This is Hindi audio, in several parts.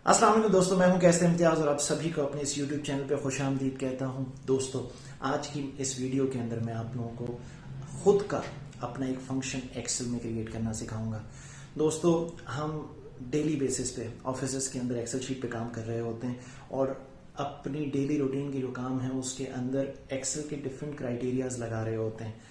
अस्सलाम वालेकुम दोस्तों, मैं हूं कैसे इम्तियाज और आप सभी को अपने इस YouTube चैनल पे खुशामदीद कहता हूं। दोस्तों, आज की इस वीडियो के अंदर मैं आप लोगों को खुद का अपना एक फंक्शन एक्सेल में क्रिएट करना सिखाऊंगा। दोस्तों, हम डेली बेसिस पे ऑफिस के अंदर एक्सेल शीट पे काम कर रहे होते हैं और अपनी डेली रूटीन की जो काम है उसके अंदर एक्सेल के डिफरेंट क्राइटेरियाज लगा रहे होते हैं।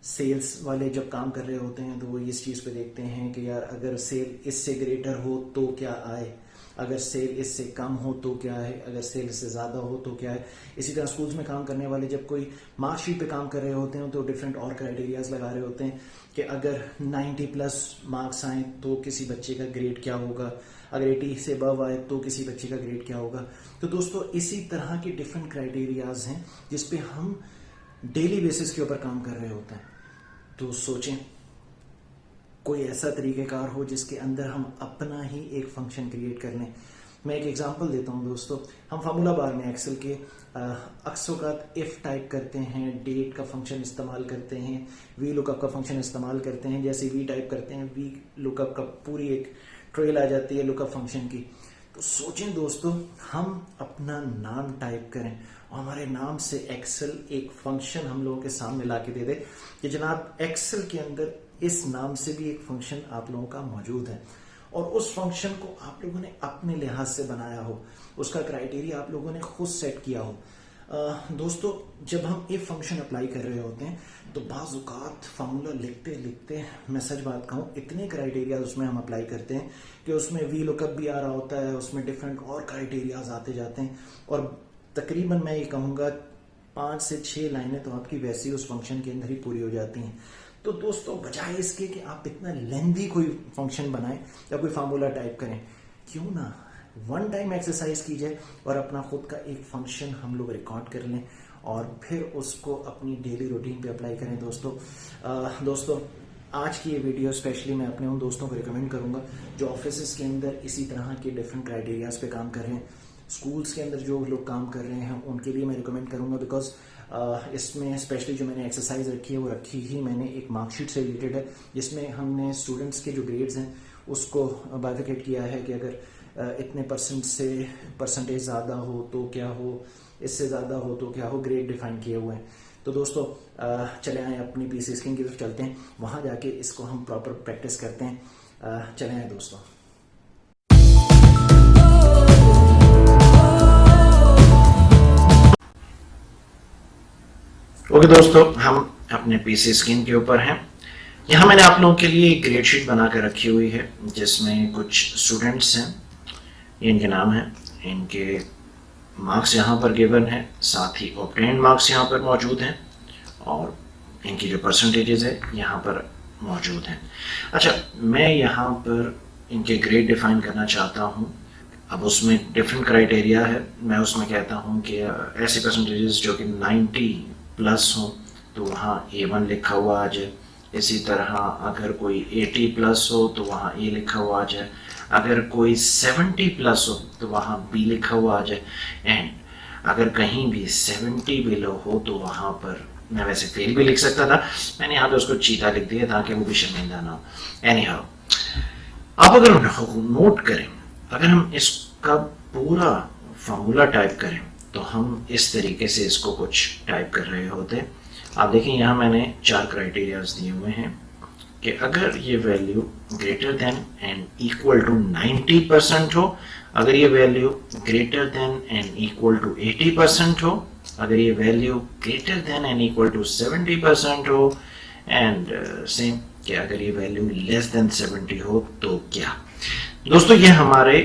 सेल्स वाले जब काम कर रहे होते हैं तो वो इस चीज़ पे देखते हैं कि यार अगर सेल इससे ग्रेटर हो तो क्या आए, अगर सेल इससे कम हो तो क्या है, अगर सेल इससे ज़्यादा हो तो क्या है। इसी तरह स्कूल्स में काम करने वाले जब कोई मार्कशीट पे काम कर रहे होते हैं तो डिफरेंट और क्राइटेरियाज लगा रहे होते हैं कि अगर 90+ मार्क्स आए तो किसी बच्चे का ग्रेड क्या होगा, अगर 80 से अबव आए तो किसी बच्चे का ग्रेड क्या होगा। तो दोस्तों, इसी तरह के डिफरेंट क्राइटेरियाज हैं जिसपे हम डेली बेसिस के ऊपर काम कर रहे होते हैं। तो सोचें कोई ऐसा तरीक़ेकार हो जिसके अंदर हम अपना ही एक फंक्शन क्रिएट कर लें। मैं एक एग्जांपल देता हूं दोस्तों। हम फार्मूला बार में एक्सेल के अक्सर का इफ टाइप करते हैं, डेट का फंक्शन इस्तेमाल करते हैं, वी लुकअप का फंक्शन इस्तेमाल करते हैं। जैसे वी टाइप करते हैं, वी लुकअप का पूरी एक ट्रेल आ जाती है लुकअप फंक्शन की। तो सोचें दोस्तों, हम अपना नाम टाइप करें और हमारे नाम से एक्सेल एक फंक्शन हम लोगों के सामने ला के दे दे कि जनाब एक्सेल के अंदर इस नाम से भी एक फंक्शन आप लोगों का मौजूद है और उस फंक्शन को आप लोगों ने अपने लिहाज से बनाया हो, उसका क्राइटेरिया आप लोगों ने खुद सेट किया हो। दोस्तों, जब हम इफ फंक्शन अप्लाई कर रहे होते हैं तो बाज़-औक़ात फार्मूला लिखते लिखते मैं सच बात कहूँ इतने क्राइटेरिया उसमें हम अप्लाई करते हैं कि उसमें वी लुकअप भी आ रहा होता है, उसमें डिफरेंट और क्राइटेरियाज आते जाते हैं और तकरीबन मैं ये कहूँगा 5 से 6 लाइनें तो आपकी वैसे ही उस फंक्शन के अंदर ही पूरी हो जाती हैं। तो दोस्तों, बजाय इसके कि आप इतना लेंथी कोई फंक्शन बनाएं या कोई फार्मूला टाइप करें, क्यों ना वन टाइम एक्सरसाइज की जाए और अपना खुद का एक फंक्शन हम लोग रिकॉर्ड कर लें और फिर उसको अपनी डेली रूटीन पे अप्लाई करें। दोस्तों, आज की ये वीडियो स्पेशली मैं अपने उन दोस्तों को रिकमेंड करूंगा जो ऑफिस के अंदर इसी तरह के डिफरेंट क्राइटेरियाज पे काम कर रहे हैं। स्कूल्स के अंदर जो लोग काम कर रहे हैं उनके लिए मैं रिकमेंड करूंगा, बिकॉज इसमें स्पेशली जो मैंने एक्सरसाइज रखी है वो रखी ही मैंने एक मार्कशीट से रिलेटेड है, जिसमें हमने स्टूडेंट्स के जो ग्रेड्स हैं उसको बाइफिकेट किया है कि अगर इतने परसेंट से परसेंटेज ज़्यादा हो तो क्या हो, इससे ज़्यादा हो तो क्या हो, ग्रेड डिफाइन किए हुए हैं। तो दोस्तों, चले आए अपनी पीसी स्क्रीन की तरफ चलते हैं, वहाँ जाके इसको हम प्रॉपर प्रैक्टिस करते हैं। चले आए दोस्तों। ओके दोस्तों, हम अपने पीसी स्क्रीन के ऊपर हैं। यहाँ मैंने आप लोगों के लिए एक ग्रेड शीट बना कर रखी हुई है जिसमें कुछ स्टूडेंट्स हैं, इनके नाम हैं, इनके मार्क्स यहाँ पर गिवन है, साथ ही ऑब्टेन्ड मार्क्स यहाँ पर मौजूद हैं और इनकी जो परसेंटेजेस है यहाँ पर मौजूद हैं। अच्छा, मैं यहाँ पर इनके ग्रेड डिफाइन करना चाहता हूँ। अब उसमें डिफरेंट क्राइटेरिया है। मैं उसमें कहता हूँ कि ऐसे परसेंटेजेस जो कि 90+ हो तो वहाँ A1 लिखा हुआ आ जाए। इसी तरह अगर कोई 80+ हो तो वहाँ A लिखा हुआ आ जाए। अगर कोई 70+ हो तो वहाँ B लिखा हुआ आ जाए। एंड अगर कहीं भी 70 बिलो हो तो वहाँ पर मैं वैसे फेल भी लिख सकता था, मैंने यहाँ पे उसको चीता लिख दिया ताकि वो भी शर्मिंदा ना हो। एनी हाउ, आप अगर नोट करें, अगर हम इसका पूरा फार्मूला टाइप करें तो हम इस तरीके से इसको कुछ टाइप कर रहे होते हैं। आप देखें, यहाँ मैंने 4 क्राइटेरियाज दिए हुए हैं कि अगर ये value greater than and equal to 90% हो, अगर ये value greater than and equal to 80% हो, अगर ये value greater than and equal to 70% हो, एंड सेम कि अगर ये वैल्यू लेस देन 70 हो तो क्या। दोस्तों, ये हमारे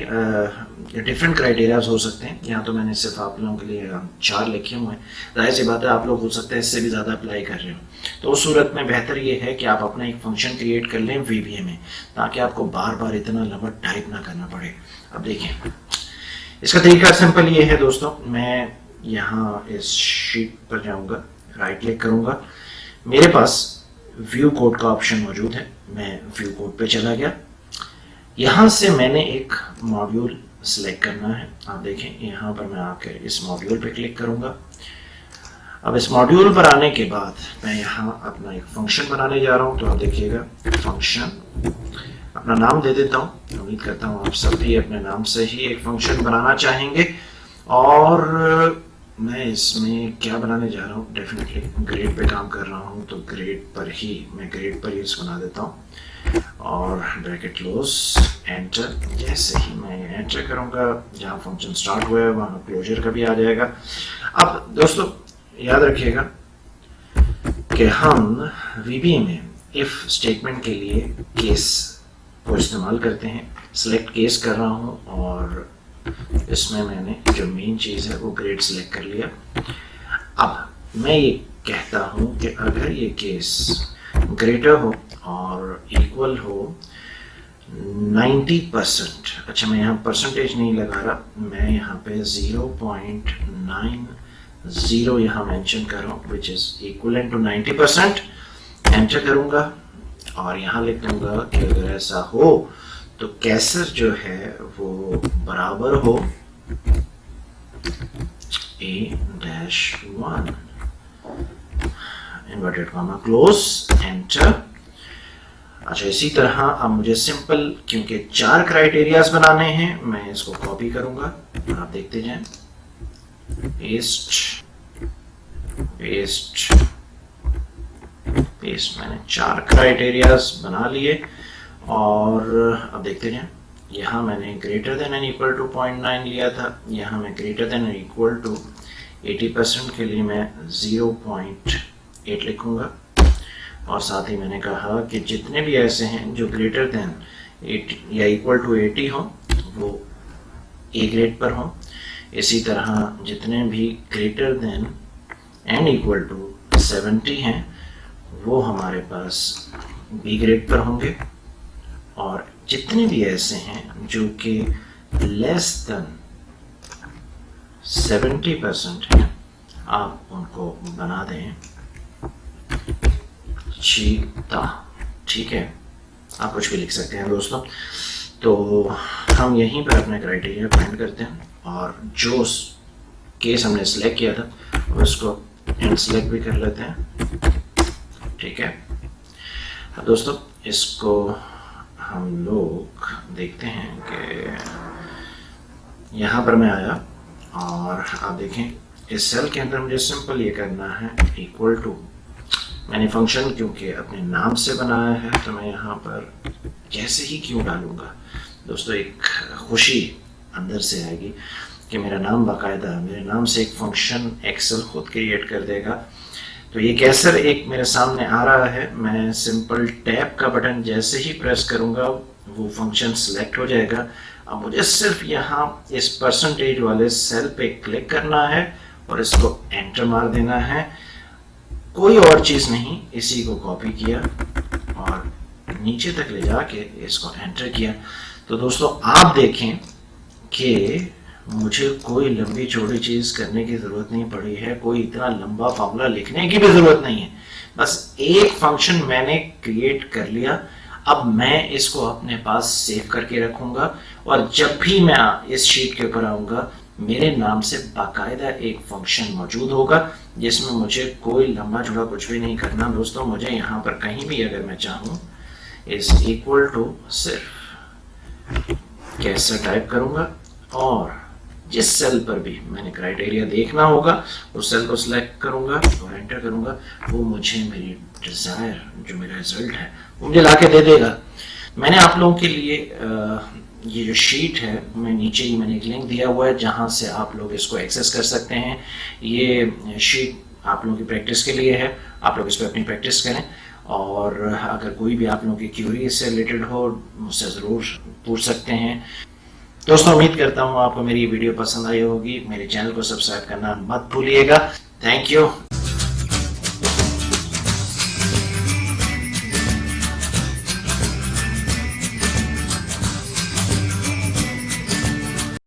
डिफरेंट क्राइटेरियाज हो सकते हैं। यहाँ तो मैंने सिर्फ आप लोगों के लिए 4 लिखे हुए हैं। जाहिर सी बात है आप लोग हो सकते हैं इससे भी ज़्यादा अप्लाई कर रहे हो, तो उस सूरत में बेहतर ये है कि आप अपना एक फंक्शन क्रिएट कर लें VBA में, ताकि आपको बार बार इतना लंबा टाइप ना करना पड़े। अब देखें, इसका तरीका सिंपल ये है दोस्तों। मैं यहाँ इस शीट पर जाऊँगा, राइट क्लिक करूँगा, मेरे पास व्यू कोड का ऑप्शन मौजूद है। मैं व्यू कोड पे चला गया। यहाँ से मैंने एक मॉड्यूल सिलेक्ट करना है। आप देखें, यहाँ पर मैं आकर इस मॉड्यूल पे क्लिक करूँगा। अब इस मॉड्यूल पर आने के बाद मैं यहाँ अपना एक फंक्शन बनाने जा रहा हूँ। तो आप देखिएगा फंक्शन, अपना नाम दे देता हूँ। उम्मीद करता हूँ आप सभी अपने नाम से ही एक फंक्शन बनाना चाहेंगे। और मैं इसमें क्या बनाने जा रहा हूँ, डेफिनेटली ग्रेड पे काम कर रहा हूँ तो ग्रेड पर ही इसको बना देता हूँ। और ब्रैकेट क्लोज, एंटर। जैसे ही मैं एंटर करूँगा, जहाँ फंक्शन स्टार्ट हुआ है वहाँ क्लोजर का भी आ जाएगा। अब दोस्तों याद रखिएगा कि हम VBA में इफ स्टेटमेंट के लिए केस को इस्तेमाल करते हैं। सिलेक्ट केस कर रहा हूँ और इसमें मैंने जो मेन चीज़ है वो ग्रेड सिलेक्ट कर लिया। अब मैं ये कहता हूँ कि अगर ये केस ग्रेटर हो और इक्वल हो 90%, अच्छा मैं यहाँ परसेंटेज नहीं लगा रहा, मैं यहाँ पे 0.90 यहाँ मेंशन कर रहा हूँ, which is equivalent to 90%। Enter करूँगा और यहाँ लिख दूँगा कि अगर ऐसा हो तो कैसर जो है वो बराबर हो A-1, inverted comma close, enter. अच्छा इसी तरह अब मुझे सिंपल, क्योंकि 4 क्राइटेरियाज बनाने हैं, मैं इसको कॉपी करूंगा, आप देखते जाएं। पेस्ट पेस्ट पेस्ट, मैंने 4 क्राइटेरियाज बना लिए और अब देखते जाएं। यहाँ मैंने greater than and equal to 0.9 लिया था, यहाँ मैं greater than and equal to 80% के लिए मैं 0.8 लिखूंगा। और साथ ही मैंने कहा कि जितने भी ऐसे हैं जो ग्रेटर देन 80 या इक्वल टू 80 हो वो A ग्रेड पर हो। इसी तरह जितने भी greater than and equal to 70 हैं वो हमारे पास B ग्रेड पर होंगे। और जितने भी ऐसे हैं जो कि लेस देन 70% हैं, आप उनको बना दें चीता, ठीक है, आप कुछ भी लिख सकते हैं दोस्तों। तो हम यहीं पर अपने क्राइटेरिया फाइंड करते हैं और जो केस हमने सिलेक्ट किया था उसको अनसिलेक्ट भी कर लेते हैं, ठीक है। अब दोस्तों इसको हम लोग देखते हैं कि यहाँ पर मैं आया और आप देखें इस सेल के अंदर मुझे सिंपल ये करना है इक्वल टू, मैंने फंक्शन क्योंकि अपने नाम से बनाया है तो मैं यहाँ पर कैसे ही क्यों डालूंगा दोस्तों, एक खुशी अंदर से आएगी कि मेरा नाम बाकायदा मेरे नाम से एक फंक्शन एक्सेल खुद क्रिएट कर देगा। तो ये कैसर एक मेरे सामने आ रहा है, मैं सिंपल टैब का बटन जैसे ही प्रेस करूंगा वो फंक्शन सिलेक्ट हो जाएगा। अब मुझे सिर्फ यहाँ इस परसेंटेज वाले सेल पे क्लिक करना है और इसको एंटर मार देना है, कोई और चीज़ नहीं। इसी को कॉपी किया और नीचे तक ले जाके इसको एंटर किया। तो दोस्तों आप देखें कि मुझे कोई लंबी चौड़ी चीज़ करने की ज़रूरत नहीं पड़ी है, कोई इतना लंबा फार्मूला लिखने की भी ज़रूरत नहीं है, बस एक फंक्शन मैंने क्रिएट कर लिया। अब मैं इसको अपने पास सेव करके रखूंगा और जब भी मैं इस शीट के ऊपर आऊँगा मेरे नाम से बाकायदा एक फंक्शन मौजूद होगा जिसमें मुझे कोई लंबा चौड़ा कुछ भी नहीं करना दोस्तों। मुझे यहाँ पर कहीं भी अगर मैं चाहूँ इज इक्वल टू सिर्फ कैसे टाइप करूँगा और जिस सेल पर भी मैंने क्राइटेरिया देखना होगा उस सेल को सिलेक्ट करूंगा और एंटर करूंगा, वो मुझे मेरी डिज़ायर जो मेरा रिजल्ट है वो मुझे ला के दे देगा। मैंने आप लोगों के लिए ये जो शीट है मैं नीचे ही मैंने एक लिंक दिया हुआ है जहां से आप लोग इसको एक्सेस कर सकते हैं। ये शीट आप लोगों की प्रैक्टिस के लिए है, आप लोग इस पर अपनी प्रैक्टिस करें और अगर कोई भी आप लोगों की क्यूरी इससे रिलेटेड हो मुझसे ज़रूर पूछ सकते हैं। दोस्तों उम्मीद करता हूँ आपको मेरी वीडियो पसंद आई होगी। मेरे चैनल को सब्सक्राइब करना मत भूलिएगा। Thank you.